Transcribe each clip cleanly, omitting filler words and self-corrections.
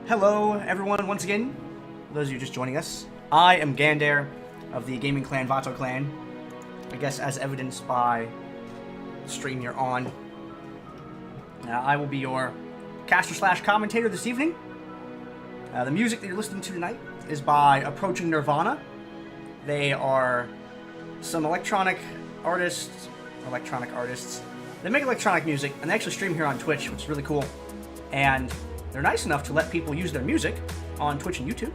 Hello, everyone, once again. For those of you just joining us, I am Gandair of the gaming clan Vato Clan. I guess as evidenced by the stream you're on. I will be your caster slash commentator this evening. The music that you're listening to tonight is by Approaching Nirvana. They are some electronic artists. They make electronic music, and they actually stream here on Twitch, which is really cool. And they're nice enough to let people use their music on Twitch and YouTube.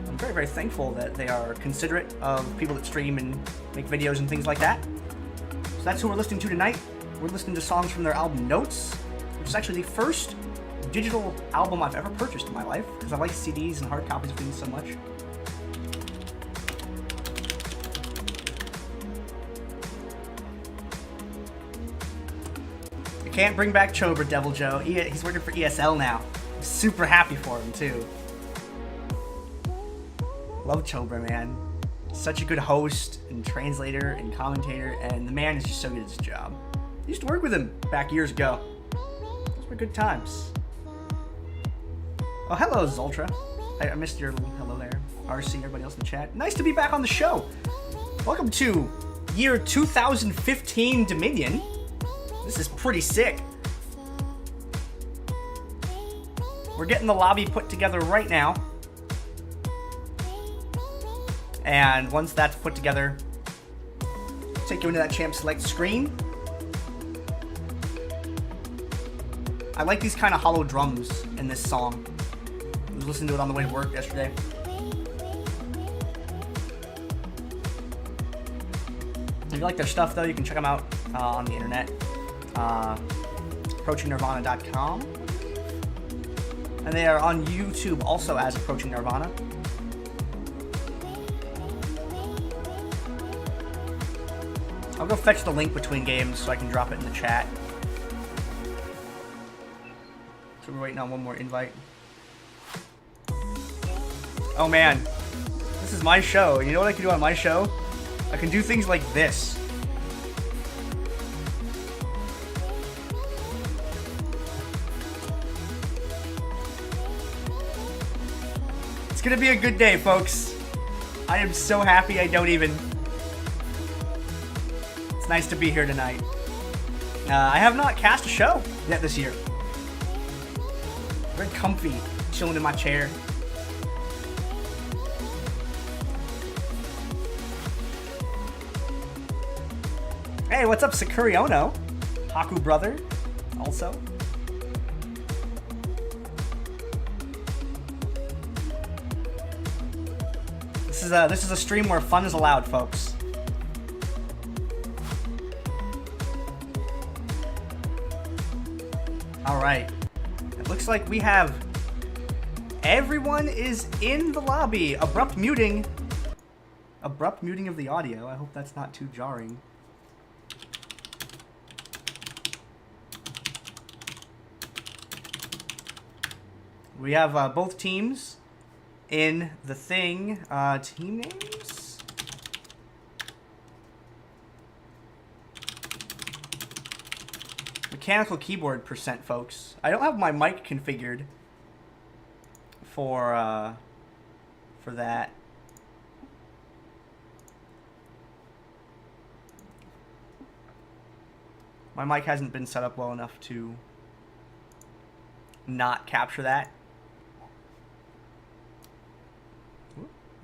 I'm very, very thankful that they are considerate of people that stream and make videos and things like that. So that's who we're listening to tonight. We're listening to songs from their album Notes, which is actually the first digital album I've ever purchased in my life, because I like CDs and hard copies of things so much. Can't bring back Chober, Devil Joe. He's working for ESL now. I'm super happy for him, too. Love Chober, man. Such a good host and translator and commentator, and the man is just so good at his job. I used to work with him back years ago. Those were good times. Oh, hello, Zoltra. I missed your little hello there. RC, everybody else in the chat. Nice to be back on the show. Welcome to year 2015 Dominion. This is pretty sick. We're getting the lobby put together right now. And once that's put together, I'll take you into that champ select screen. I like these kind of hollow drums in this song. I was listening to it on the way to work yesterday. If you like their stuff though, you can check them out on the internet. ApproachingNirvana.com, and they are on YouTube also as Approaching Nirvana. I'll go fetch the link between games so I can drop it in the chat. So we're waiting on one more invite. Oh man, this is my show. You know what I can do on my show? I can do things like this. It's gonna be a good day, folks. I am so happy I don't even... It's nice to be here tonight. I have not cast a show yet this year. Very comfy, chilling in my chair. Hey, what's up, Sakuriono? Haku brother, also. This is a stream where fun is allowed, folks. All right. It looks like we have everyone is in the lobby. Abrupt muting of the audio. I hope that's not too jarring. We have both teams in the thing. Team names? Mechanical keyboard %, folks. I don't have my mic configured for that. My mic hasn't been set up well enough to not capture that.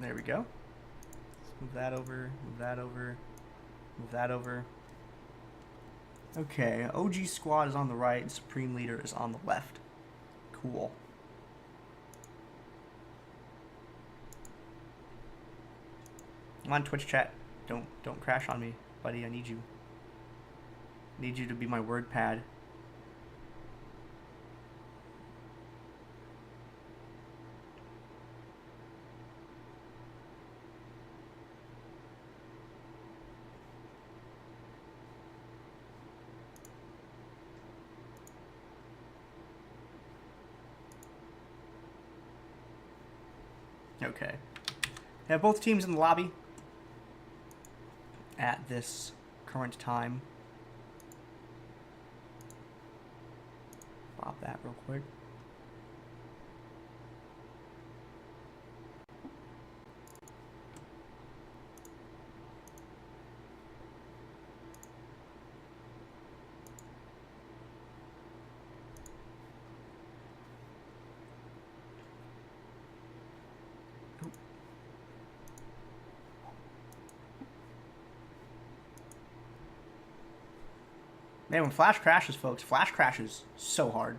There we go. Let's move that over, move that over, move that over. Okay, OG squad is on the right and Supreme Leader is on the left. Cool. I'm on Twitch chat. Don't crash on me, buddy. I need you. I need you to be my word pad. Okay. We have both teams in the lobby at this current time. Pop that real quick. Man, when Flash crashes, folks, Flash crashes so hard.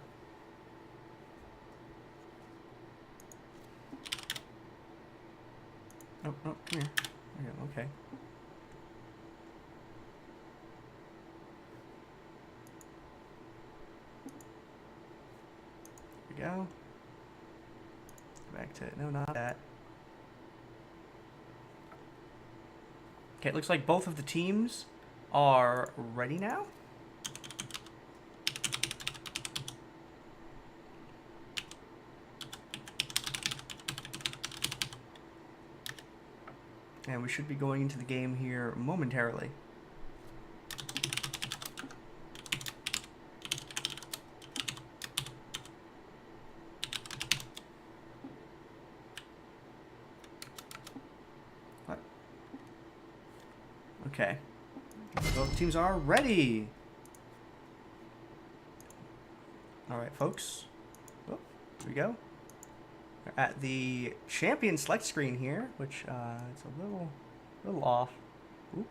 Oh, come here. Okay. Here we go. Back to, no, not that. Okay, it looks like both of the teams are ready now. And we should be going into the game here momentarily. What? Okay. Both teams are ready. Alright, folks. Oh, here we go. We're at the champion select screen here, which it's a little off. Oop.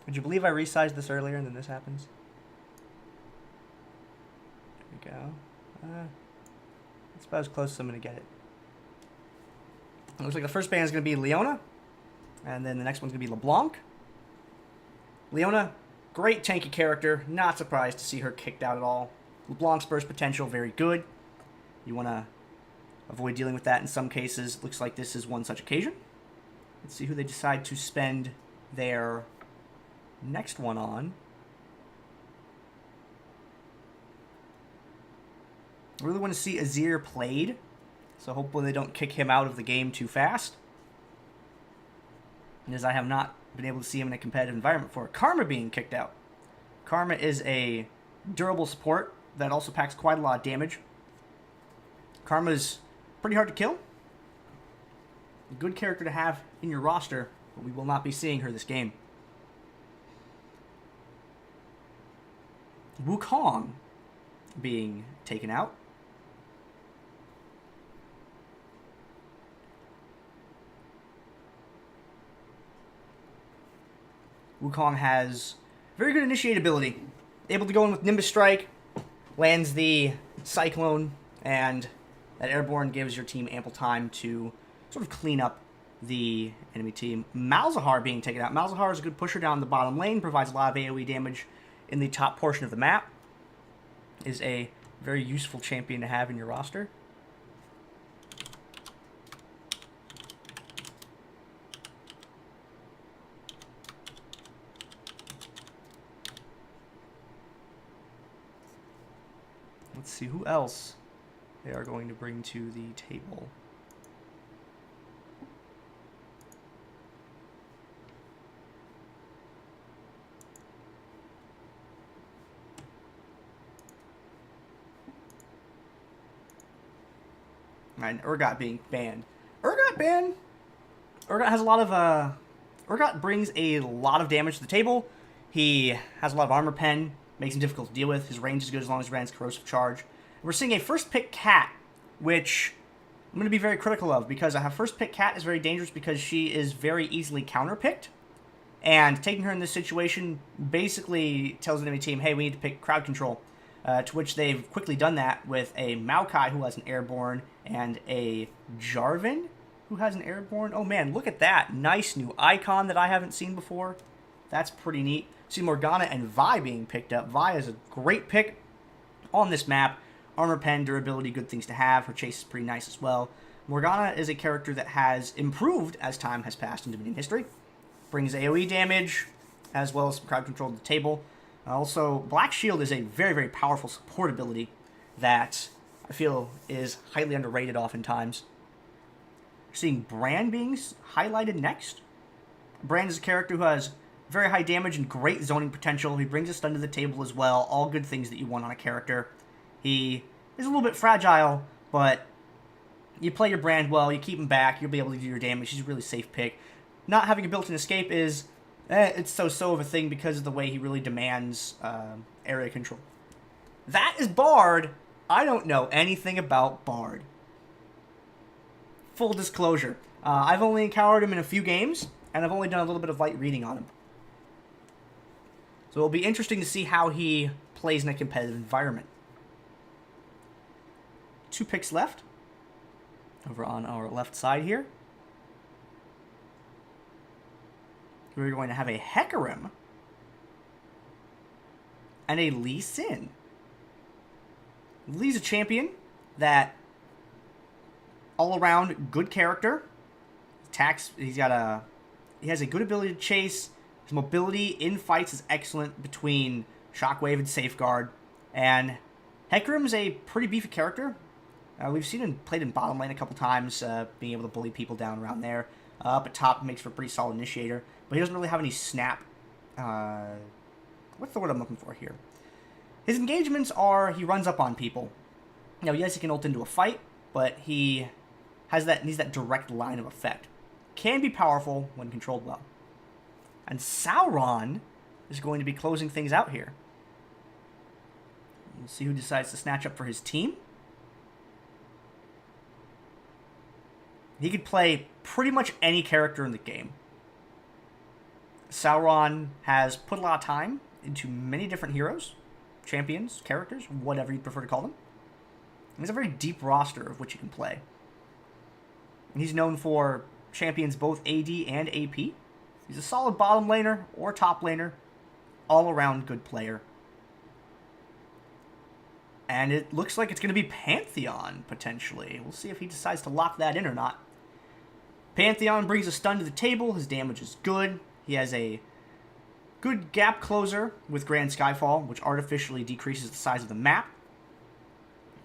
Would you believe I resized this earlier and then this happens? There we go. That's about as close as I'm going to get it. It looks like the first band is going to be Leona, and then the next one's going to be LeBlanc. Leona, great tanky character. Not surprised to see her kicked out at all. LeBlanc's burst potential, very good. You want to avoid dealing with that in some cases. Looks like this is one such occasion. Let's see who they decide to spend their next one on. I really want to see Azir played, so hopefully they don't kick him out of the game too fast, as I have not been able to see him in a competitive environment for Karma being kicked out. Karma is a durable support that also packs quite a lot of damage. Karma's pretty hard to kill. A good character to have in your roster, but we will not be seeing her this game. Wukong being taken out. Wukong has very good initiate ability. Able to go in with Nimbus Strike, lands the Cyclone, and that Airborne gives your team ample time to sort of clean up the enemy team. Malzahar being taken out. Malzahar is a good pusher down the bottom lane, provides a lot of AoE damage in the top portion of the map. Is a very useful champion to have in your roster. Let's see who else they are going to bring to the table. And Urgot being banned. Urgot banned? Urgot has a lot of, Urgot brings a lot of damage to the table. He has a lot of armor pen. Makes him difficult to deal with. His range is good as long as he runs Corrosive Charge. We're seeing a first pick Cat, which I'm going to be very critical of, because a first pick Cat is very dangerous because she is very easily counter-picked. And taking her in this situation basically tells the enemy team, hey, we need to pick crowd control. To which they've quickly done that with a Maokai who has an Airborne and a Jarvan who has an Airborne. Oh man, look at that. Nice new icon that I haven't seen before. That's pretty neat. See Morgana and Vi being picked up. Vi is a great pick on this map. Armor pen, durability, good things to have. Her chase is pretty nice as well. Morgana is a character that has improved as time has passed in Dominion history. Brings AoE damage as well as some crowd control to the table. Also, Black Shield is a very, very powerful support ability that I feel is highly underrated oftentimes. We're seeing Brand being highlighted next. Brand is a character who has very high damage and great zoning potential. He brings a stun to the table as well. All good things that you want on a character. He is a little bit fragile, but you play your Brand well, you keep him back, you'll be able to do your damage. He's a really safe pick. Not having a built-in escape is... it's so-so of a thing because of the way he really demands area control. That is Bard. I don't know anything about Bard. full disclosure. I've only encountered him in a few games, and I've only done a little bit of light reading on him. So it'll be interesting to see how he plays in a competitive environment. 2 picks left. Over on our left side here. We're going to have a Hecarim and a Lee Sin. Lee's a champion that all around good character. Attacks, he has a good ability to chase. His mobility in fights is excellent between Shockwave and Safeguard. And Hecarim's a pretty beefy character. We've seen him played in bottom lane a couple times, being able to bully people down around there. Up at top makes for a pretty solid initiator, but he doesn't really have any snap. What's the word I'm looking for here? His engagements are he runs up on people. Now, yes, he can ult into a fight, but he needs that direct line of effect. Can be powerful when controlled well. And Sauron is going to be closing things out here. We'll see who decides to snatch up for his team. He could play pretty much any character in the game. Sauron has put a lot of time into many different heroes, champions, characters, whatever you prefer to call them. He has a very deep roster of which you can play. And he's known for champions both AD and AP. He's a solid bottom laner or top laner, all-around good player. And it looks like it's going to be Pantheon, potentially. We'll see if he decides to lock that in or not. Pantheon brings a stun to the table. His damage is good. He has a good gap closer with Grand Skyfall, which artificially decreases the size of the map,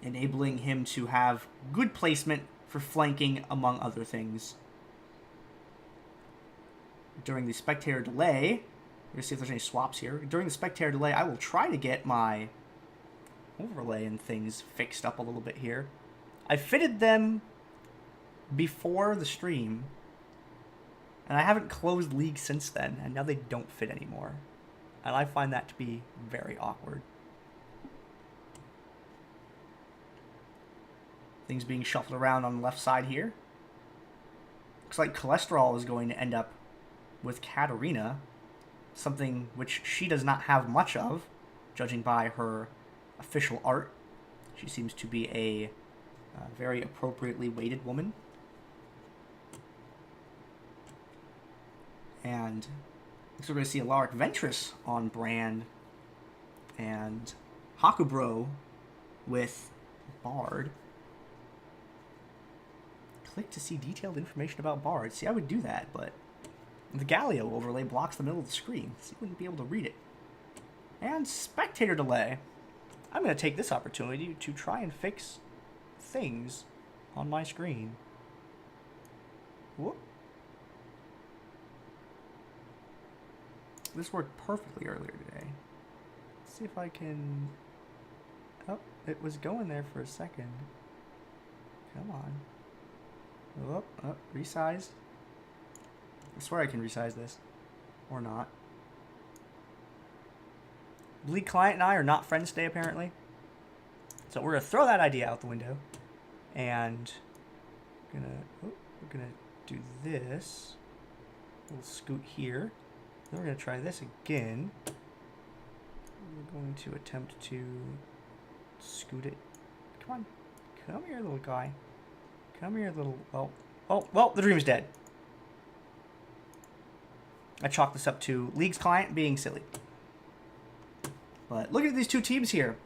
enabling him to have good placement for flanking, among other things. During the spectator delay, we're going to see if there's any swaps here. During the spectator delay, I will try to get my overlay and things fixed up a little bit here. I fitted them before the stream, and I haven't closed League since then, and now they don't fit anymore. And I find that to be very awkward. Things being shuffled around on the left side here. Looks like Cholesterol is going to end up with Katarina, something which she does not have much of, judging by her official art. She seems to be a very appropriately weighted woman. And so we're going to see Alaric Ventress on brand, and Hakubro with Bard. Click to see detailed information about Bard. See, I would do that, but the Galio overlay blocks the middle of the screen, so you wouldn't be able to read it. And spectator delay. I'm going to take this opportunity to try and fix things on my screen. Whoop. This worked perfectly earlier today. Let's see if I can... Oh, it was going there for a second. Come on. Oh, resize. I swear I can resize this. Or not. Bleak Client and I are not friends today, apparently. So we're going to throw that idea out the window. And we're gonna do this. We'll scoot here. Then we're going to try this again. We're going to attempt to scoot it. Come on. Come here, little guy. Come here, little... Oh, well, the dream's dead. I chalk this up to League's client being silly. But look at these two teams here.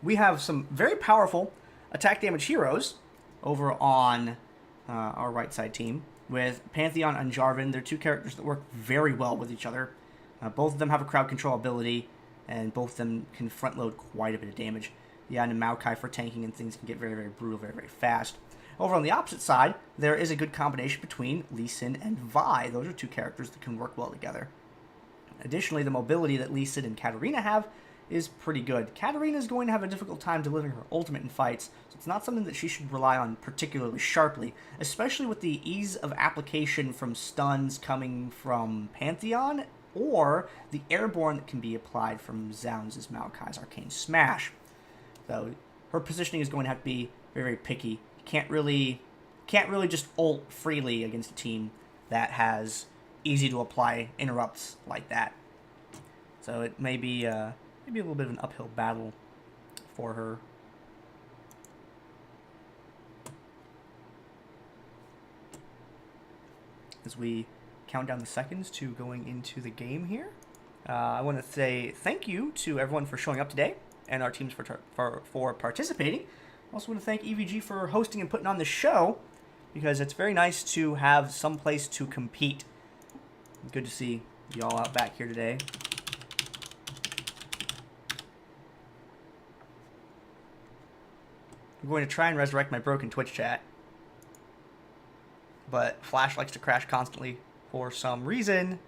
We have some very powerful attack damage heroes over on our right side team with Pantheon and Jarvan. They're two characters that work very well with each other. Both of them have a crowd control ability, and both of them can front load quite a bit of damage. Yeah, and Maokai for tanking and things can get very, very brutal, very, very fast. Over on the opposite side, there is a good combination between Lee Sin and Vi. Those are two characters that can work well together. Additionally, the mobility that Lee Sin and Katarina have is pretty good. Katarina is going to have a difficult time delivering her ultimate in fights, so it's not something that she should rely on particularly sharply, especially with the ease of application from stuns coming from Pantheon, or the airborne that can be applied from Zounds' Maokai's Arcane Smash. So her positioning is going to have to be very, very picky. You can't really can't really just ult freely against a team that has easy to apply interrupts like that. So it may be maybe a little bit of an uphill battle for her. As we count down the seconds to going into the game here, I want to say thank you to everyone for showing up today and our teams for participating. I also want to thank EVG for hosting and putting on the show, because it's very nice to have some place to compete. Good to see y'all out back here today. I'm going to try and resurrect my broken Twitch chat, but Flash likes to crash constantly for some reason,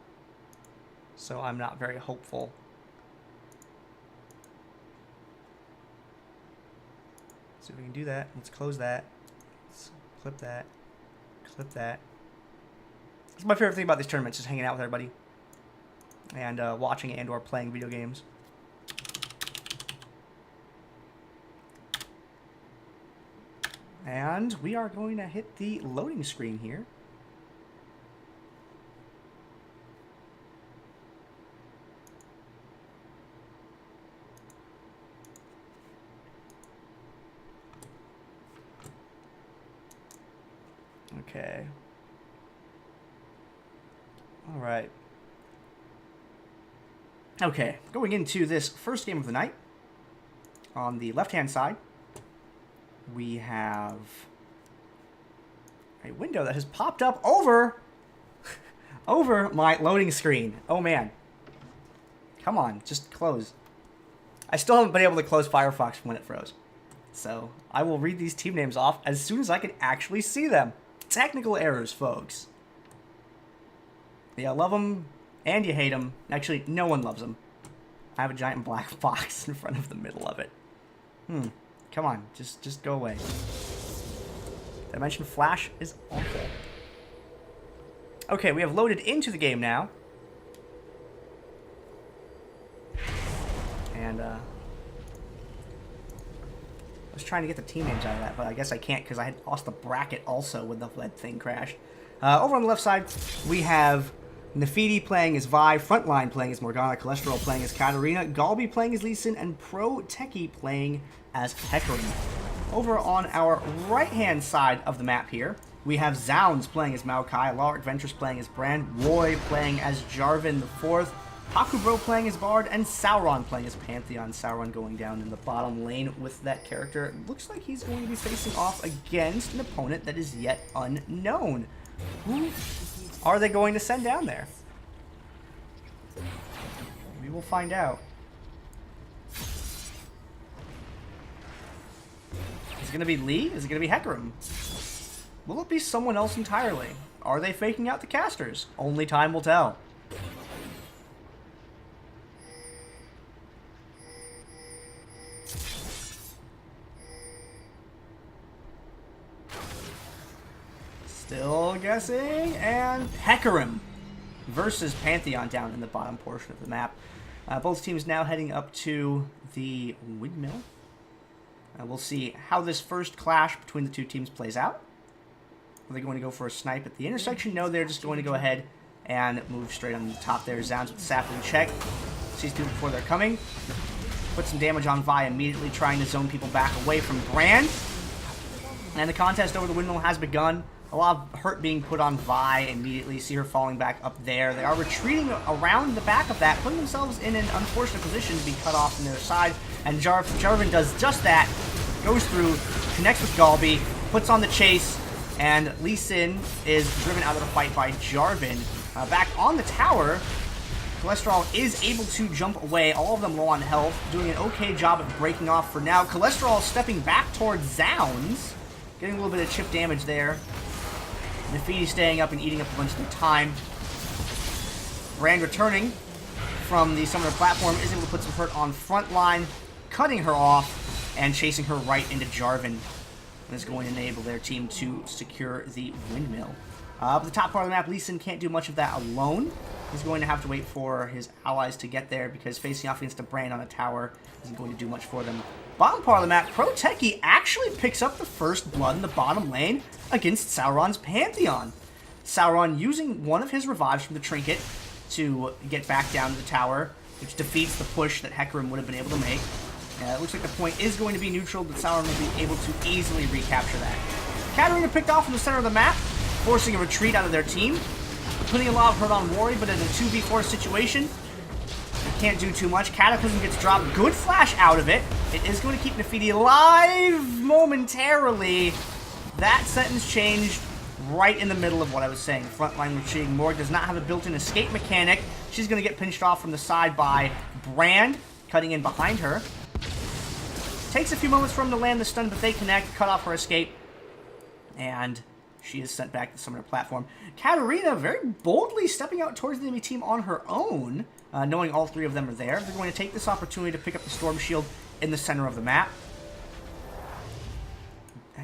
so I'm not very hopeful. See if we can do that. Let's close that. Let's clip that. Clip that. It's my favorite thing about these tournaments, is hanging out with everybody and watching and or playing video games. And we are going to hit the loading screen here. Okay. All right. Okay, going into this first game of the night, on the left-hand side, we have a window that has popped up over my loading screen. Oh man. Come on, just close. I still haven't been able to close Firefox from when it froze. So I will read these team names off as soon as I can actually see them. Technical errors, folks. Yeah, love them and you hate them. Actually, no one loves them. I have a giant black box in front of the middle of it. Come on, just go away. Did I mention Flash is awful? Okay, we have loaded into the game now. And, I was trying to get the team names out of that, but I guess I can't because I had lost the bracket also when the lead thing crashed. Over on the left side, we have Nefidi playing as Vi, Frontline playing as Morgana, Cholesterol playing as Katarina, Galbi playing as Lee Sin, and Pro Techie playing as Hecarim. Over on our right-hand side of the map here, we have Zounds playing as Maokai, Alaric Ventress playing as Brand, Roy playing as Jarvan IV, Hakubro playing as Bard, and Sauron playing as Pantheon. Sauron going down in the bottom lane with that character. Looks like he's going to be facing off against an opponent that is yet unknown. Who are they going to send down there? We will find out. Is it going to be Lee? Is it going to be Hecarim? Will it be someone else entirely? Are they faking out the casters? Only time will tell. Still guessing, and Hecarim versus Pantheon down in the bottom portion of the map. Both teams now heading up to the windmill. We'll see how this first clash between the two teams plays out. Are they going to go for a snipe at the intersection? No, they're just going to go ahead and move straight on the top there. Zounds with the sapling check. Sees people before they're coming. Put some damage on Vi immediately, trying to zone people back away from Brand. And the contest over the windmill has begun. A lot of hurt being put on Vi immediately. See her falling back up there. They are retreating around the back of that, putting themselves in an unfortunate position to be cut off from the other side. And Jarvan does just that. Goes through, connects with Galbi, puts on the chase, and Lee Sin is driven out of the fight by Jarvan. Back on the tower, Cholesterol is able to jump away. All of them low on health, doing an okay job at breaking off for now. Cholesterol stepping back towards Zounds, getting a little bit of chip damage there. Nefidi staying up and eating up a bunch of their time. Brand returning from the summoner platform is able to put some hurt on Frontline, cutting her off and chasing her right into Jarvan. And is going to enable their team to secure the windmill. But the top part of the map, Lee Sin can't do much of that alone. He's going to have to wait for his allies to get there because facing off against a Brand on a tower isn't going to do much for them. Bottom part of the map, Proteki actually picks up the first blood in the bottom lane against Sauron's Pantheon. Sauron using one of his revives from the trinket to get back down to the tower, which defeats the push that Hecarim would have been able to make. It looks like the point is going to be neutral, but Sauron will be able to easily recapture that. Katarina picked off in the center of the map, forcing a retreat out of their team, putting a lot of hurt on Rory, but in a 2v4 situation, can't do too much. Cataclysm gets dropped. Good flash out of it. It is going to keep Nafidi alive momentarily. That sentence changed right in the middle of what I was saying. Frontline retreating. Morg does not have a built-in escape mechanic. She's going to get pinched off from the side by Brand, cutting in behind her. Takes a few moments for him to land the stun, but they connect, cut off her escape, and she is sent back to the summoner platform. Katarina very boldly stepping out towards the enemy team on her own, knowing all three of them are there. They're going to take this opportunity to pick up the Storm Shield in the center of the map,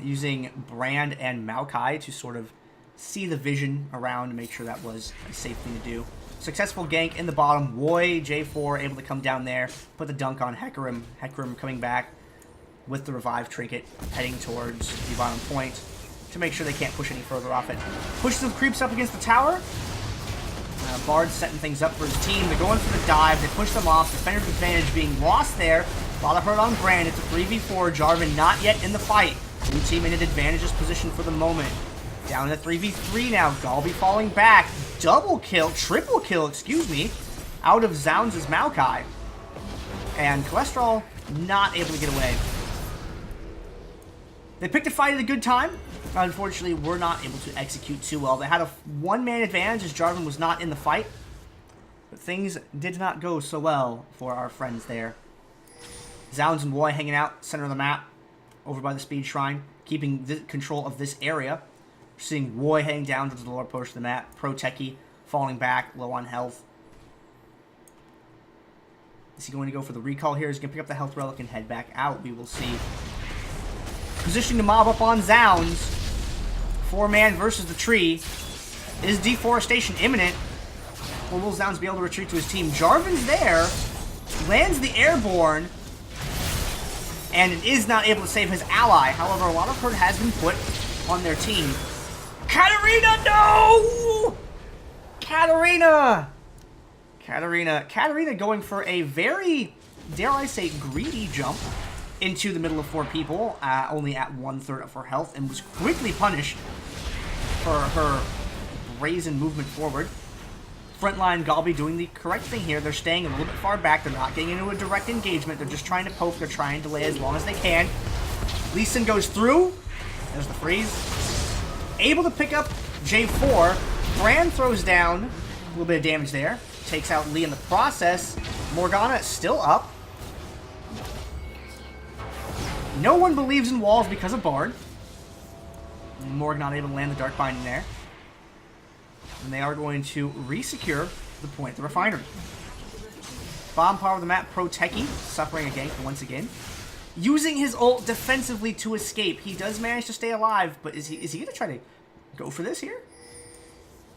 using Brand and Maokai to sort of see the vision around to make sure that was a safe thing to do. Successful gank in the bottom. Woy, J4 able to come down there, put the dunk on Hecarim. Hecarim coming back with the revive trinket, heading towards the bottom point to make sure they can't push any further off it. Pushes some creeps up against the tower. Bard's setting things up for his team. They're going for the dive. They push them off. Defender's advantage being lost there. A lot of hurt on Brand. It's a 3v4. Jarvan not yet in the fight. Blue team in an advantageous position for the moment. Down to 3v3 now. Galbi falling back. Triple kill, excuse me, out of Zounds' Maokai. And Cholesterol not able to get away. They picked a fight at a good time. Unfortunately, were not able to execute too well. They had a one-man advantage as Jarvan was not in the fight. But things did not go so well for our friends there. Zounds and Woy hanging out center of the map, over by the Speed Shrine, keeping control of this area. We're seeing Woy heading down to the lower portion of the map. Proteki falling back, low on health. Is he going to go for the recall here? He's going to pick up the health relic and head back out. We will see. Positioning to mob up on Zounds. 4-man versus the tree. Is deforestation imminent? Or will Zounds be able to retreat to his team? Jarvan's there. Lands the airborne. And it is not able to save his ally. However, a lot of hurt has been put on their team. Katarina, no! Katarina going for a very, dare I say, greedy jump into the middle of 4 people, only at 1/3 of her health, and was quickly punished for her brazen movement forward. Frontline Galbi doing the correct thing here. They're staying a little bit far back. They're not getting into a direct engagement. They're just trying to poke. They're trying to delay as long as they can. Lee Sin goes through. There's the freeze. Able to pick up J4. Brand throws down a little bit of damage there. Takes out Lee in the process. Morgana is still up. No one believes in walls because of Bard. Morg not able to land the Dark Binding there. And they are going to re-secure the point, the refinery. Bomb power of the map, Proteki, suffering a gank once again. Using his ult defensively to escape. He does manage to stay alive, but is he going to try to go for this here?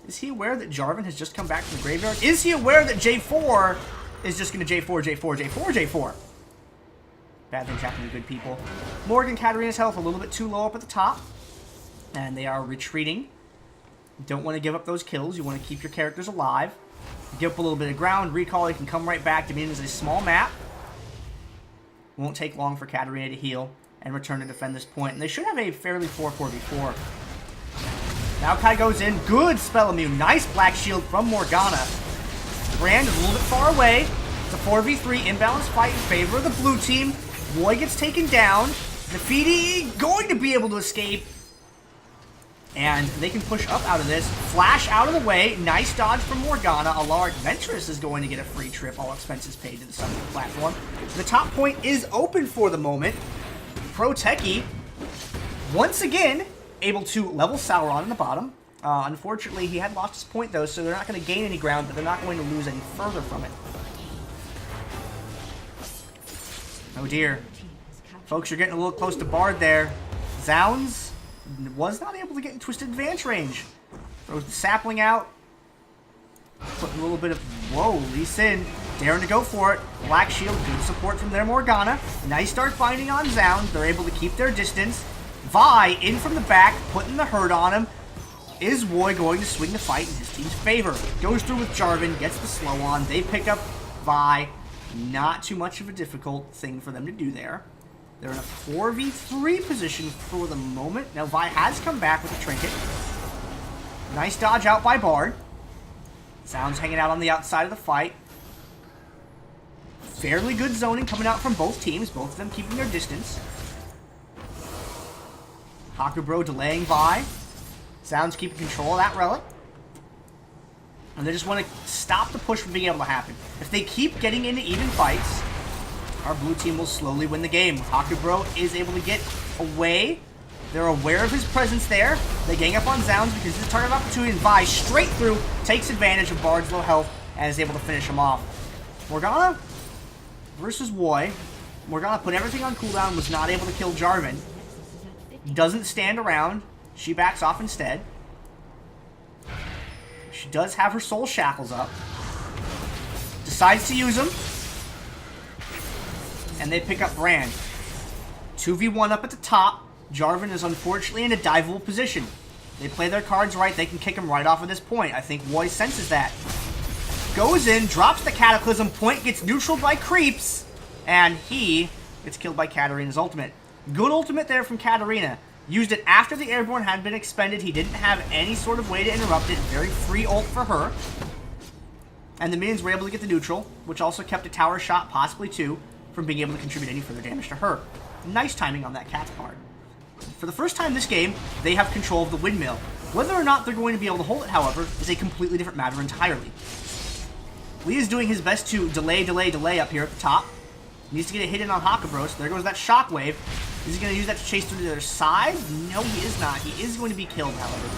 Is he aware that Jarvan has just come back from the graveyard? Is he aware that J4 is just going to J4? Bad things happen to good people. Morg and Katarina's health a little bit too low up at the top. And they are retreating. Don't want to give up those kills. You want to keep your characters alive. Give up a little bit of ground. Recall, you can come right back. Dominion is a small map. Won't take long for Katarina to heal and return to defend this point. And they should have a fairly 4-4-4. Maokai goes in. Good spell immune. Nice black shield from Morgana. Brand is a little bit far away. It's a 4v3 imbalanced fight in favor of the blue team. Woy gets taken down. Nafidi going to be able to escape. And they can push up out of this. Flash out of the way. Nice dodge from Morgana. Alaric Ventress is going to get a free trip. All expenses paid to the summoning platform. The top point is open for the moment. Proteki, once again, able to level Sauron in the bottom. Unfortunately, he had lost his point, though, so they're not going to gain any ground, but they're not going to lose any further from it. Oh, dear. Folks, you're getting a little close to Bard there. Zounds was not able to get in Twisted Advance range. Throws the sapling out. Putting a little bit of... Whoa, Lee Sin daring to go for it. Black Shield, good support from their Morgana. Nice start binding on Zound. They're able to keep their distance. Vi in from the back, putting the hurt on him. Is Roy going to swing the fight in his team's favor? Goes through with Jarvan, gets the slow on. They pick up Vi. Not too much of a difficult thing for them to do there. They're in a 4v3 position for the moment. Now Vi has come back with a trinket. Nice dodge out by Bard. Zound's hanging out on the outside of the fight. Fairly good zoning coming out from both teams, both of them keeping their distance. Hakubro delaying Vi. Zound's keeping control of that relic. And they just want to stop the push from being able to happen. If they keep getting into even fights, our blue team will slowly win the game. Hakubro is able to get away. They're aware of his presence there. They gang up on Zounds because it's a target of opportunity, and Vi straight through takes advantage of Bard's low health and is able to finish him off. Morgana versus Roy. Morgana put everything on cooldown, was not able to kill Jarvan. Doesn't stand around. She backs off instead. She does have her soul shackles up. Decides to use them. And they pick up Brand. 2v1 up at the top. Jarvan is unfortunately in a diveable position. They play their cards right, they can kick him right off at this point. I think Roy senses that. Goes in, drops the Cataclysm, point gets neutraled by creeps, and he gets killed by Katarina's ultimate. Good ultimate there from Katarina. Used it after the airborne had been expended. He didn't have any sort of way to interrupt it. Very free ult for her. And the minions were able to get the neutral, which also kept a tower shot, possibly two, from being able to contribute any further damage to her. Nice timing on that cat's part. For the first time this game, they have control of the windmill. Whether or not they're going to be able to hold it, however, is a completely different matter entirely. Lee is doing his best to delay up here at the top. Needs to get a hit in on Hakubro, so there goes that shockwave. Is he going to use that to chase through to the other side? No, he is not. He is going to be killed, however.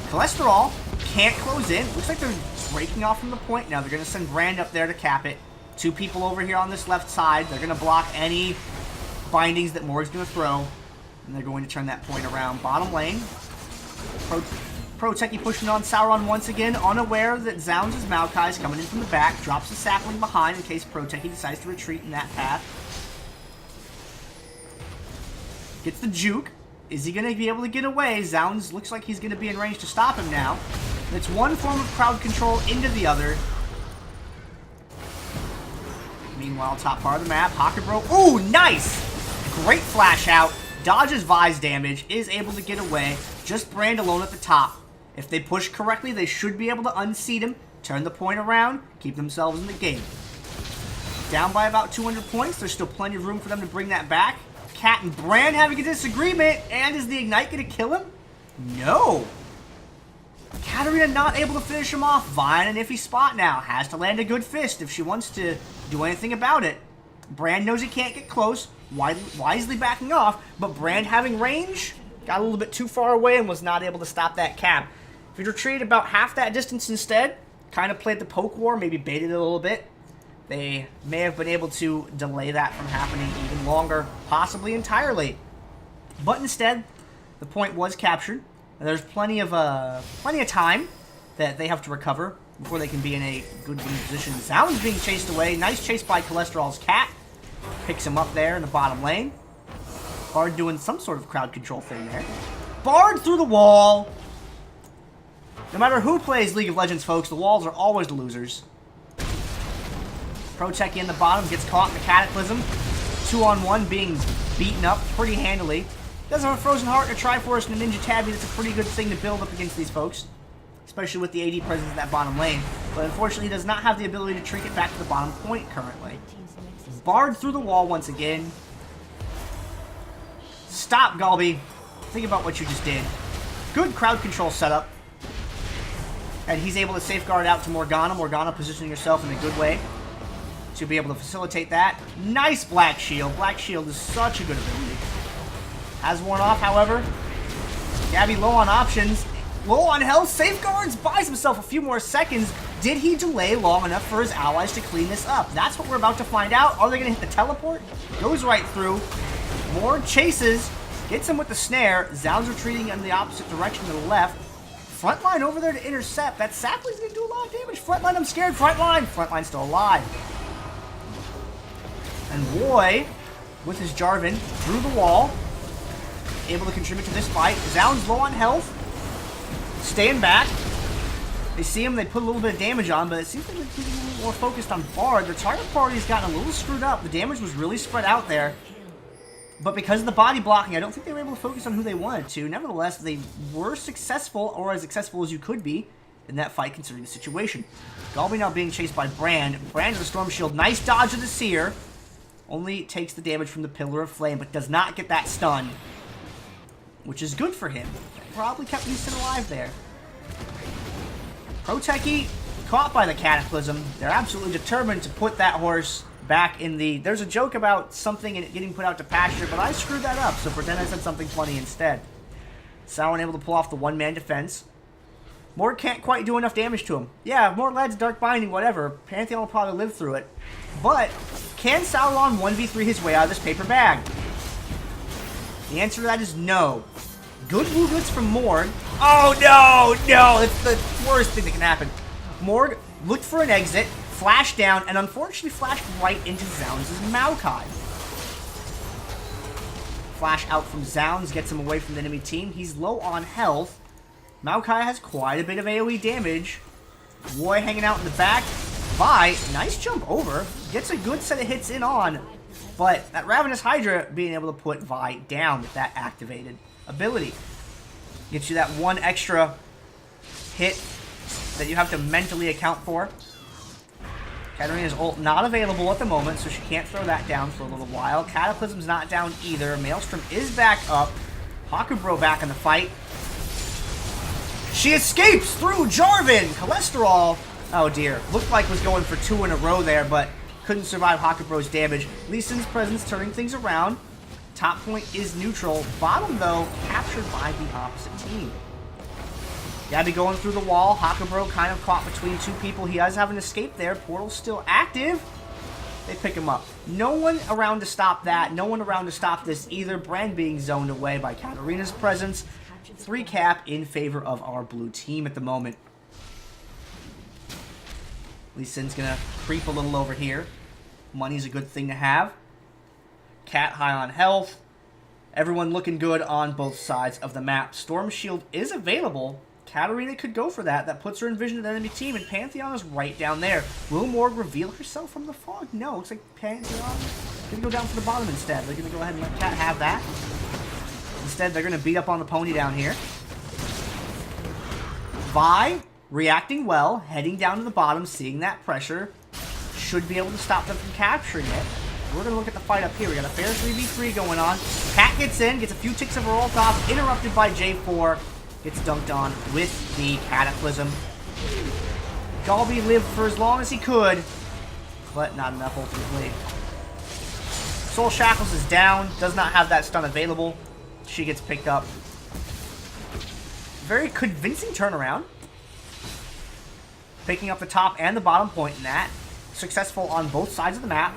Cholesterol can't close in. Looks like they're breaking off from the point now. They're going to send Brand up there to cap it. Two people over here on this left side. They're going to block any bindings that Morg's going to throw. And they're going to turn that point around. Bottom lane. Pro Techie pushing on Sauron once again, unaware that Zounds' Maokai is coming in from the back. Drops the sapling behind in case Pro Techie decides to retreat in that path. Gets the juke. Is he going to be able to get away? Zounds looks like he's going to be in range to stop him now. It's one form of crowd control into the other. Meanwhile, top part of the map, Hakubro. Ooh, nice! Great flash out. Dodges Vi's damage. Is able to get away. Just Brand alone at the top. If they push correctly, they should be able to unseat him, turn the point around, keep themselves in the game. Down by about 200 points. There's still plenty of room for them to bring that back. Cat and Brand having a disagreement, and is the Ignite going to kill him? No. Katarina not able to finish him off. Vi in an iffy spot now. Has to land a good fist if she wants to do anything about it. Brand knows he can't get close, wisely backing off, but Brand having range, got a little bit too far away and was not able to stop that cap. If he'd retreated about half that distance instead, kind of played the poke war, maybe baited it a little bit, they may have been able to delay that from happening even longer, possibly entirely. But instead, the point was captured, and there's plenty of time that they have to recover before they can be in a good winning position. Zound's being chased away. Nice chase by Cholesterol's cat. Picks him up there in the bottom lane. Bard doing some sort of crowd control thing there. Bard through the wall. No matter who plays League of Legends, folks, the walls are always the losers. Pro Techie in the bottom gets caught in the Cataclysm. 2-on-1 being beaten up pretty handily. Does have a Frozen Heart and a Triforce and a Ninja Tabby. That's a pretty good thing to build up against these folks. Especially with the AD presence in that bottom lane. But unfortunately, he does not have the ability to trinket back to the bottom point currently. Bard through the wall once again. Stop, Galbi. Think about what you just did. Good crowd control setup. And he's able to safeguard out to Morgana. Morgana positioning herself in a good way to be able to facilitate that. Nice Black Shield. Black Shield is such a good ability. Has worn off, however. Gabby low on options. Low on health. Safeguards. Buys himself a few more seconds. Did he delay long enough for his allies to clean this up? That's what we're about to find out. Are they going to hit the teleport? Goes right through. More chases. Gets him with the snare. Zound's retreating in the opposite direction to the left. Frontline over there to intercept. That sapling's going to do a lot of damage. Frontline, I'm scared. Frontline. Frontline's still alive. And Roy, with his Jarvan, through the wall, able to contribute to this fight. Zoun's low on health, staying back. They see him, they put a little bit of damage on, but it seems like they're getting a little more focused on Bard. The target party's gotten a little screwed up. The damage was really spread out there. But because of the body blocking, I don't think they were able to focus on who they wanted to. Nevertheless, they were successful, or as successful as you could be, in that fight considering the situation. Galbi now being chased by Brand. Brand with a Storm Shield. Nice dodge of the Seer. Only takes the damage from the Pillar of Flame, but does not get that stun, which is good for him. Probably kept Leeson alive there. Proteki caught by the Cataclysm. They're absolutely determined to put that horse back in the... There's a joke about something and it getting put out to pasture, but I screwed that up, so pretend I said something funny instead. Sauron able to pull off the one-man defense. Morg can't quite do enough damage to him. Yeah, more leads, Dark Binding, whatever. Pantheon will probably live through it. But can Sauron 1v3 his way out of this paper bag? The answer to that is no. Good movements from Morg. Oh, no! It's the worst thing that can happen. Morg looked for an exit, flashed down, and unfortunately flashed right into Zounds' Maokai. Flash out from Zounds, gets him away from the enemy team. He's low on health. Maokai has quite a bit of AoE damage. Roy hanging out in the back. Vi, nice jump over. Gets a good set of hits in on. But that Ravenous Hydra being able to put Vi down with that activated ability. Gets you that one extra hit that you have to mentally account for. Katarina's ult not available at the moment, so she can't throw that down for a little while. Cataclysm's not down either. Maelstrom is back up. Hakubro back in the fight. She escapes through Jarvan! Cholesterol, oh dear, looked like was going for 2 in a row there, but couldn't survive Hakubro's damage. Lee Sin's presence turning things around. Top point is neutral. Bottom, though, captured by the opposite team. Gabby going through the wall. Hakubro kind of caught between two people. He does have an escape there. Portal's still active. They pick him up. No one around to stop that. No one around to stop this either. Brand being zoned away by Katarina's presence. 3 cap in favor of our blue team at the moment. Lee Sin's gonna creep a little over here. Money's a good thing to have. Cat high on health. Everyone looking good on both sides of the map. Storm Shield is available. Katarina could go for that. That puts her in vision of the enemy team, and Pantheon is right down there. Will Morg reveal herself from the fog? No, looks like Pantheon is going to go down to the bottom instead. They're going to go ahead and let Cat have that. Instead, they're going to beat up on the pony down here. Vi, reacting well, heading down to the bottom, seeing that pressure. Should be able to stop them from capturing it. We're going to look at the fight up here. We got a fair 3v3 going on. Cat gets in, gets a few ticks of her ult off, interrupted by J4. Gets dunked on with the Cataclysm. Galbi lived for as long as he could, but not enough ultimately. Soul Shackles is down, does not have that stun available. She gets picked up. Very convincing turnaround. Picking up the top and the bottom point in that. Successful on both sides of the map.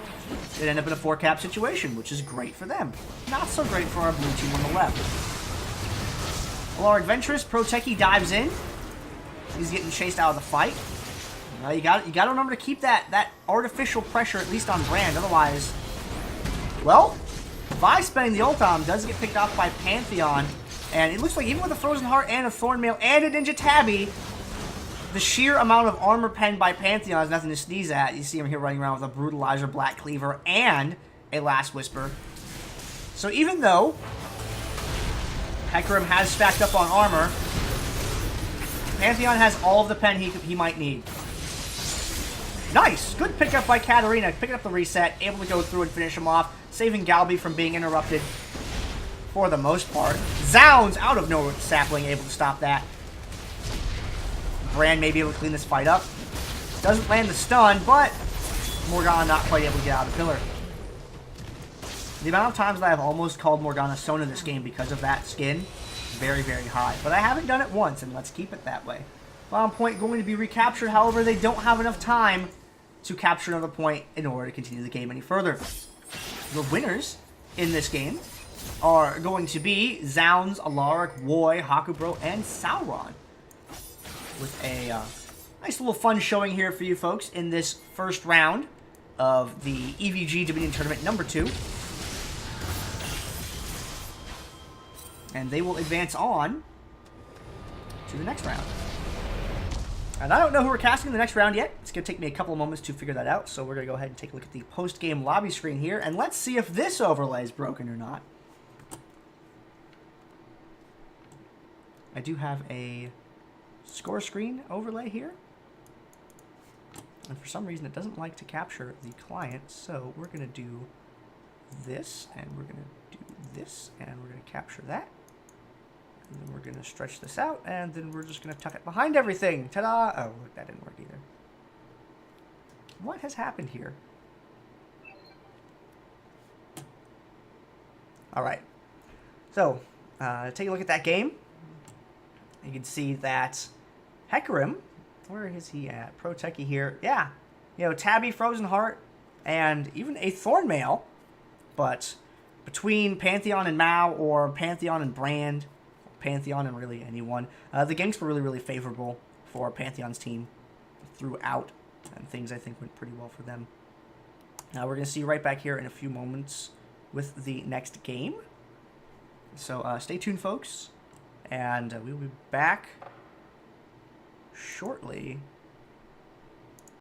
It ended up in a 4-cap situation, which is great for them. Not so great for our blue team on the left. Our Adventurous, Proteki dives in. He's getting chased out of the fight. You got to remember to keep that artificial pressure at least on Brand. Otherwise, well, Vi spending the ult on does get picked off by Pantheon. And it looks like even with a Frozen Heart and a Thornmail and a Ninja Tabby, the sheer amount of armor penned by Pantheon is nothing to sneeze at. You see him here running around with a Brutalizer, Black Cleaver, and a Last Whisper. So even though Hecarim has stacked up on armor, Pantheon has all of the pen he might need. Nice! Good pickup by Katarina, picking up the reset, able to go through and finish him off, saving Galbi from being interrupted for the most part. Zounds out of nowhere with the sapling, able to stop that. Brand may be able to clean this fight up. Doesn't land the stun, but Morgana not quite able to get out of the pillar. The amount of times that I've almost called Morgana Sona this game because of that skin, very, very high. But I haven't done it once, and let's keep it that way. Bottom point going to be recaptured. However, they don't have enough time to capture another point in order to continue the game any further. The winners in this game are going to be Zounds, Alaric, Roy, Hakubro, and Sauron. With a nice little fun showing here for you folks in this first round of the EVG Dominion Tournament number 2. And they will advance on to the next round. And I don't know who we're casting in the next round yet. It's going to take me a couple of moments to figure that out. So we're going to go ahead and take a look at the post-game lobby screen here. And let's see if this overlay is broken or not. I do have a score screen overlay here. And for some reason, it doesn't like to capture the client. So we're going to do this, and we're going to do this, and we're going to capture that. And then we're going to stretch this out, and then we're just going to tuck it behind everything. Ta-da! Oh, look, that didn't work either. What has happened here? All right. So, take a look at that game. You can see that Hecarim, where is he at? Pro Techie here. Yeah. You know, Tabby, Frozen Heart, and even a Thornmail. But between Pantheon and Mao, or Pantheon and Brand, Pantheon and really anyone, the games were really, really favorable for Pantheon's team throughout, and things I think went pretty well for them. Now we're going to see you right back here in a few moments with the next game. So stay tuned, folks, and we'll be back shortly